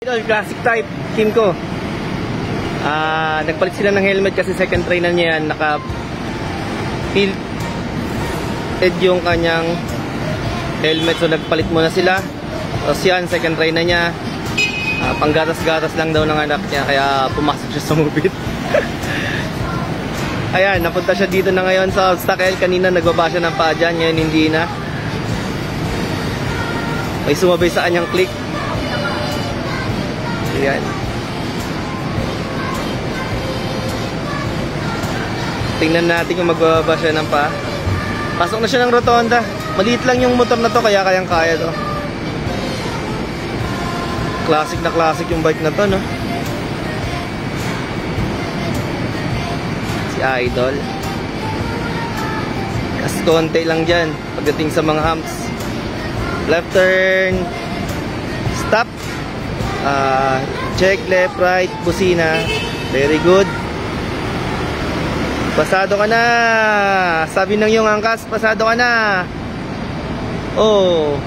Classic type, team ko. Nagpalit sila ng helmet kasi second try na niya yan. Naka-tilted yung kanyang helmet. So nagpalit muna sila. Tapos yan, second try na niya. Panggatas-gatas lang daw ng anak niya. Kaya pumasok siya sa mubit. Ayan, napunta siya dito na ngayon sa obstacle. Kanina nagbaba siya ng paa dyan. Ngayon hindi na. May sumabay sa kanyang click. Ayan. Tingnan natin kung magbababa siya ng paa. Pasok na siya ng rotonda. Maliit lang yung motor na to kaya kayang-kaya to. Classic na classic yung bike na to, no? Si Idol. Kasi konti lang dyan pagdating sa mga humps. Left turn. Stop. Check left, right, busina. Very good. Pasado ka na. Sabi ng iyong angkas, pasado ka na. Oh.